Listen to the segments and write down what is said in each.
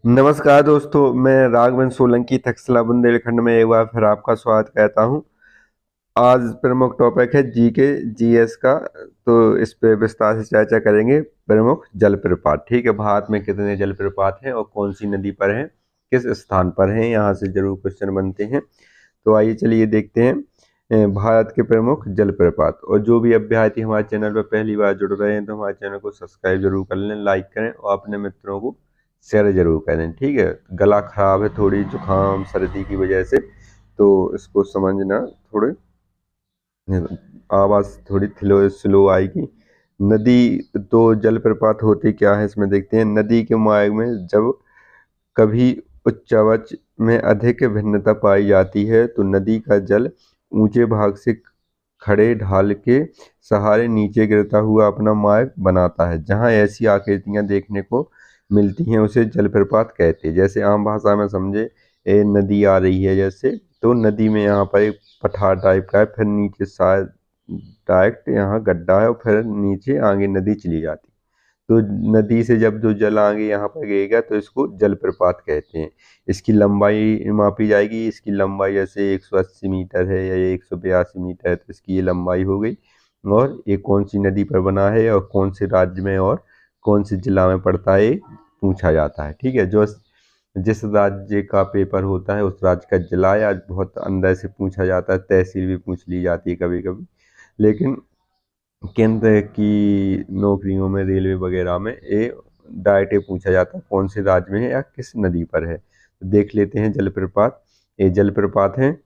नमस्कार दोस्तों, मैं राघवन सोलंकी तक्षशिला बुंदेलखंड में एक बार फिर आपका स्वागत कहता हूँ। आज प्रमुख टॉपिक है जीके जीएस का, तो इस पे विस्तार से चर्चा करेंगे। प्रमुख जलप्रपात, ठीक है। भारत में कितने जलप्रपात हैं और कौन सी नदी पर हैं, किस स्थान पर हैं, यहाँ से जरूर क्वेश्चन बनते हैं। तो आइए चलिए देखते हैं भारत के प्रमुख जलप्रपात। और जो भी अभ्यर्थी हमारे चैनल पर पहली बार जुड़ रहे हैं तो हमारे चैनल को सब्सक्राइब जरूर कर लें, लाइक करें और अपने मित्रों को शेयर जरूर करें, ठीक है। गला खराब है, थोड़ी जुकाम सर्दी की वजह से, तो इसको समझना, थोड़े आवाज़ थोड़ी स्लो आएगी। नदी तो जलप्रपात होते क्या है इसमें देखते हैं। नदी के मार्ग में जब कभी उच्चावच में अधिक भिन्नता पाई जाती है तो नदी का जल ऊंचे भाग से खड़े ढाल के सहारे नीचे गिरता हुआ अपना मार्ग बनाता है। जहाँ ऐसी आकृतियां देखने को मिलती हैं उसे जलप्रपात कहते हैं। जैसे आम भाषा में समझे, नदी आ रही है जैसे, तो नदी में यहाँ पर एक पठार टाइप का है, फिर नीचे शायद डायरेक्ट यहाँ गड्ढा है और फिर नीचे आगे नदी चली जाती है। तो नदी से जब जो जल आगे यहाँ पर गिरेगा तो इसको जलप्रपात कहते हैं। इसकी लंबाई मापी जाएगी। इसकी लंबाई जैसे 180 मीटर है या 182 मीटर है, तो इसकी ये लंबाई हो गई। और ये कौन सी नदी पर बना है और कौन से राज्य में और कौन से जिला में पड़ता है, पूछा जाता है, ठीक है। जो जिस राज्य का पेपर होता है उस राज्य का जिला या बहुत अंदर से पूछा जाता है, तहसील भी पूछ ली जाती है कभी कभी। लेकिन केंद्र की नौकरियों में, रेलवे वगैरह में, ये डायरेक्ट पूछा जाता है कौन से राज्य में है या किस नदी पर है। तो देख लेते हैं जलप्रपात। ये जलप्रपात हैं,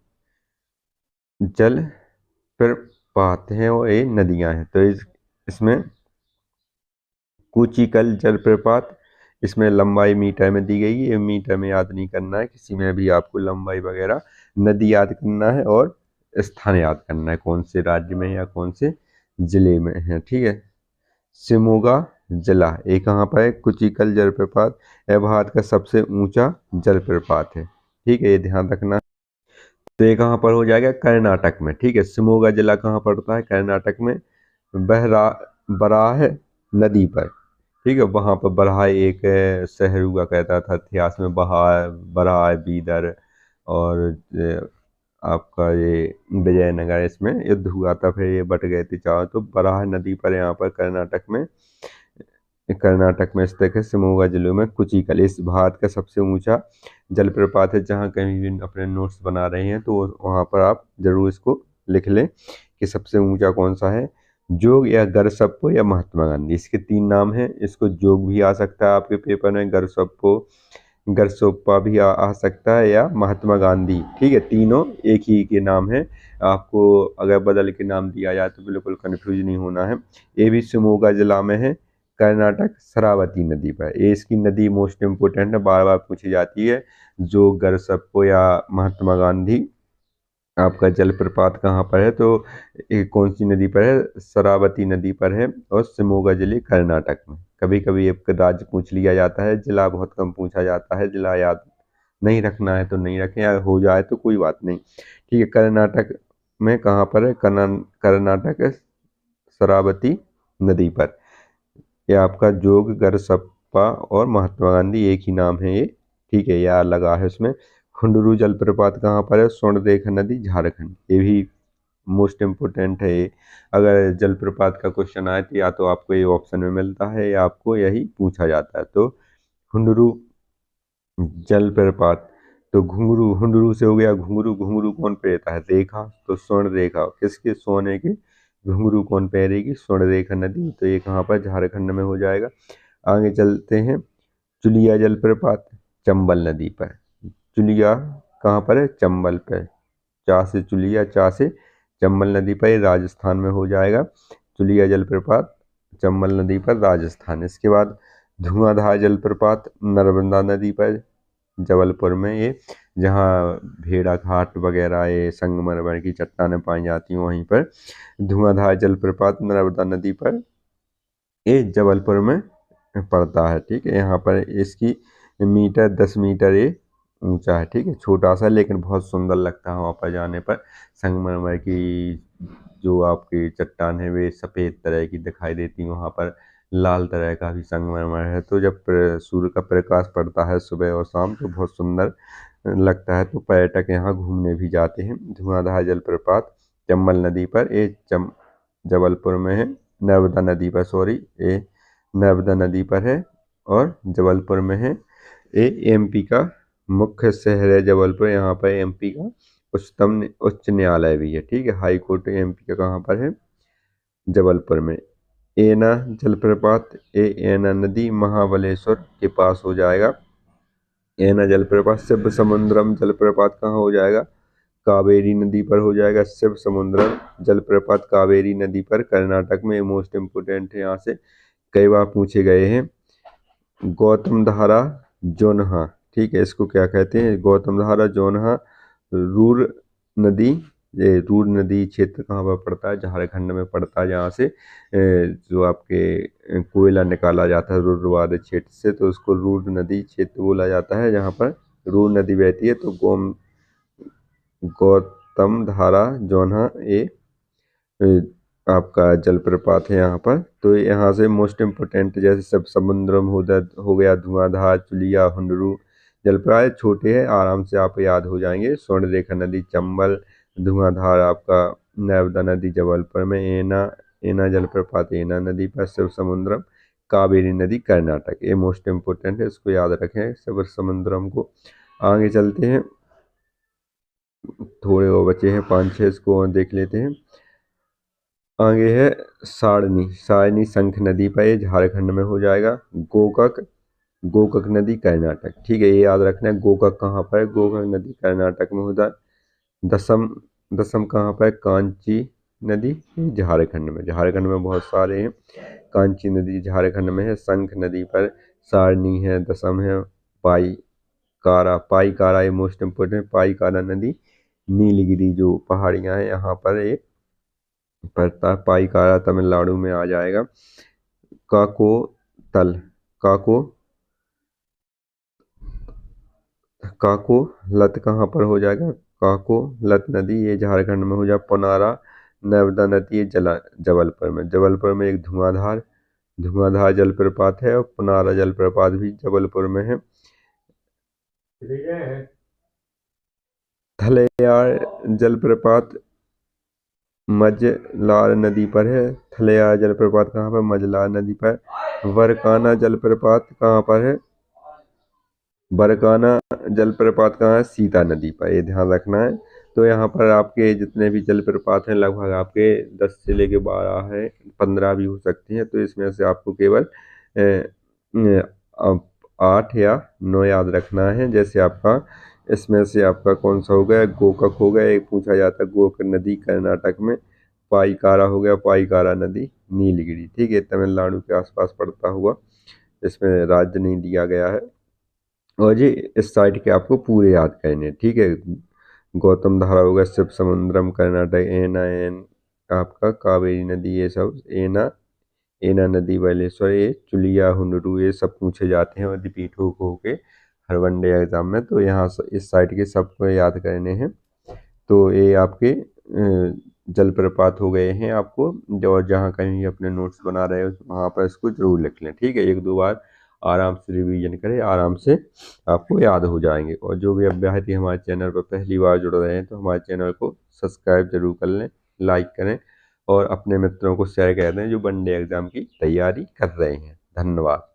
जलप्रपात हैं और ये नदियां हैं। तो इसमें कुचिकल जलप्रपात, इसमें लंबाई मीटर में दी गई है। ये मीटर में याद नहीं करना है, किसी में भी आपको लंबाई वगैरह नदी याद करना है और स्थान याद करना है, कौन से राज्य में या कौन से जिले में है, ठीक है। शिमोगा जिला, ये कहाँ पर है? कुचिकल जलप्रपात यह भारत का सबसे ऊंचा जलप्रपात है, ठीक है, ये ध्यान रखना। तो ये कहाँ पर हो जाएगा? कर्नाटक में, ठीक है। शिमोगा जिला कहाँ पड़ता है? कर्नाटक में। बहरा बराह नदी पर, ठीक है। वहाँ पर बराह एक शहर हुआ करता था इतिहास में, बहार बराह बीदर, और आपका ये विजयनगर, इसमें युद्ध हुआ था, फिर ये बट गए थे चारों। तो बराह नदी पर यहाँ पर कर्नाटक में स्थित है शिमोगा जिले में कुचिकल। इस भारत का सबसे ऊंचा जलप्रपात है। जहाँ कहीं भी अपने नोट्स बना रहे हैं तो वहाँ पर आप जरूर इसको लिख लें कि सबसे ऊंचा कौन सा है, जोग या गरसप्पो या महात्मा गांधी। इसके 3 नाम हैं। इसको जोग भी आ सकता है आपके पेपर में, गरसोप्पा भी आ सकता है, या महात्मा गांधी, ठीक है। तीनों एक ही के नाम है। आपको अगर बदल के नाम दिया जाए तो बिल्कुल कंफ्यूज नहीं होना है। ये भी शिमोगा जिला में है, कर्नाटक, शरावती नदी पर। ये इसकी नदी मोस्ट इम्पोर्टेंट है, बार बार पूछी जाती है। जो गरसप्पो या महात्मा गांधी आपका जलप्रपात कहाँ पर है, तो ये कौन सी नदी पर है? शरावती नदी पर है और शिमोगा जिले कर्नाटक में। कभी कभी एक राज्य पूछ लिया जाता है, जिला बहुत कम पूछा जाता है। जिला याद नहीं रखना है तो नहीं रखें, या हो जाए तो कोई बात नहीं, ठीक है। कर्नाटक में कहाँ पर है? कर्नाटक शरावती नदी पर। ये आपका जोग, गरसप्पा और महात्मा गांधी एक ही नाम है ये, ठीक है, यार लगा है उसमें। खुंडरू जलप्रपात कहाँ पर है? स्वर्णरेखा नदी, झारखंड। ये भी मोस्ट इम्पोर्टेंट है ये। अगर जलप्रपात का क्वेश्चन आए तो या तो आपको ये ऑप्शन में मिलता है या आपको यही पूछा जाता है। तो खुंडरू जलप्रपात, तो घुंगरू, हुंडरू से हो गया घुंगरू। घुंगरू कौन पहनता है? रेखा, तो स्वर्ण रेखा किसके? सोने के। घुंगरू कौन पहनेगी? स्वर्ण रेखा नदी। तो ये कहाँ पर? झारखंड में हो जाएगा। आगे चलते हैं। चुलिया जलप्रपात, चंबल नदी पर। चुलिया कहाँ पर है? चंबल पर। चा से चुलिया, चा से चंबल नदी पर, ये राजस्थान में हो जाएगा। चुलिया जलप्रपात चंबल नदी पर, राजस्थान। इसके बाद धुआंधार जलप्रपात नर्मदा नदी पर, जबलपुर में ये, जहाँ भेड़ा घाट वगैरह, ये संगमरमर की चट्टानें पाई जाती हैं, वहीं पर धुआंधार जलप्रपात नर्मदा नदी पर, ये जबलपुर में पड़ता है, ठीक है। यहाँ पर इसकी मीटर 10 मीटर ये ऊंचा है, ठीक है। छोटा सा लेकिन बहुत सुंदर लगता है वहाँ पर जाने पर। संगमरमर की जो आपकी चट्टान है वे सफ़ेद तरह की दिखाई देती हैं वहाँ पर, लाल तरह का भी संगमरमर है। तो जब सूर्य का प्रकाश पड़ता है सुबह और शाम तो बहुत सुंदर लगता है। तो पर्यटक यहाँ घूमने भी जाते हैं। धुआंधार जलप्रपात चंबल नदी पर, ये जबलपुर में है, नर्मदा नदी पर, सॉरी ये नर्मदा नदी पर है और जबलपुर में है। ये एमपी का मुख्य शहर है जबलपुर। यहाँ पर एमपी का उच्च न्यायालय भी है। ठीक है, हाई कोर्ट एमपी का कहाँ पर है? जबलपुर में। एना जलप्रपात, एना नदी महाबलेश्वर के पास हो जाएगा। एना जलप्रपात। शिव समुद्रम जलप्रपात कहाँ हो जाएगा? कावेरी नदी पर हो जाएगा। शिव समुद्रम जलप्रपात कावेरी नदी पर, कर्नाटक में। मोस्ट इम्पोर्टेंट है, यहाँ से कई बार पूछे गए हैं। गौतम धारा जोनहा, ठीक है, इसको क्या कहते हैं? गौतम धारा जोनहा। रूर नदी, ये रूर नदी क्षेत्र कहाँ पर पड़ता है? झारखंड में पड़ता है, जहाँ से जो आपके कोयला निकाला जाता है रूरवाद क्षेत्र से, तो उसको रूर नदी क्षेत्र बोला जाता है, जहाँ पर रूर नदी बहती है। तो गौतम धारा जोनहा ये आपका जलप्रपात है यहाँ पर। तो यहाँ से मोस्ट इम्पोर्टेंट जैसे सब समुद्रम हो गया, धुआंधार, चुलिया, हुंडरू जलप्रपात छोटे हैं, आराम से आप याद हो जाएंगे। स्वर्णरेखा नदी चंबल, धुआंधार आपका नर्मदा नदी जबलपुर में, एना जलप्रपात एना नदी पर, शिव समुद्रम कावेरी नदी कर्नाटक। ये मोस्ट इम्पोर्टेंट है, इसको याद रखें शिव समुद्रम को। आगे चलते हैं, थोड़े और बचे हैं 5-6, इसको और देख लेते हैं। आगे है सारनी शंख नदी पर, ये झारखंड में हो जाएगा। गोकक नदी कर्नाटक। ठीक है, ये याद रखना है, गोकक कहाँ पर है? गोकक नदी कर्नाटक में होता है। दसम कहाँ पर? कांची नदी झारखंड में बहुत सारे हैं। कांची नदी झारखंड में है। शंख नदी पर सारनी है, दसम है पाईकारा ये मोस्ट इम्पोर्टेंट, पाईकारा नदी नीलगिरी जो पहाड़ियाँ हैं यहाँ पर एक पड़ता है। पाईकारा तमिलनाडु में आ जाएगा। काको लत कहाँ पर हो जाएगा? काको लत नदी ये झारखंड में हो जाए। पुनारा नर्मदा नदी ये जबलपुर में एक धुआंधार जलप्रपात है, और पुनारा जलप्रपात भी जबलपुर में है। थलैयार जलप्रपात मजलार नदी पर है। थलैयार जलप्रपात कहाँ पर? मजलार नदी पर। वरकाना जलप्रपात कहाँ पर है? बरकाना जलप्रपात कहाँ है? सीता नदी पर, ये ध्यान रखना है। तो यहाँ पर आपके जितने भी जलप्रपात हैं लगभग आपके 10 से लेके 12 है, 15 भी हो सकती हैं। तो इसमें से आपको केवल 8 या 9 याद रखना है। जैसे आपका इसमें से आपका कौन सा हो गया? गोकक हो गया, एक पूछा जाता है। गोकक नदी कर्नाटक में। पाईकारा हो गया, पाईकारा नदी नीलगिरी। ठीक है, तमिलनाडु के आसपास पड़ता हुआ, इसमें राज्य नहीं दिया गया है। और ये इस साइड के आपको पूरे याद करने। ठीक है, गौतम धारा होगा, शिव समुद्रम कर्नाटक, आपका कावेरी नदी, ये सब एना नदी बालेश्वर, ये चुलिया, हुंडरू, ये सब पूछे जाते हैं और रिपीट हो के हर वनडे एग्जाम में। तो यहाँ इस साइड के सबको याद करने हैं। तो ये आपके जलप्रपात हो गए हैं। आपको और जहाँ कहीं अपने नोट्स बना रहे हो वहाँ पर इसको जरूर लिख लें। ठीक है, 1-2 बार आराम से रिवीजन करें, आराम से आपको याद हो जाएंगे। और जो भी अभ्यर्थी हमारे चैनल पर पहली बार जुड़ रहे हैं तो हमारे चैनल को सब्सक्राइब जरूर कर लें, लाइक करें और अपने मित्रों को शेयर कर दें जो वनडे एग्जाम की तैयारी कर रहे हैं। धन्यवाद।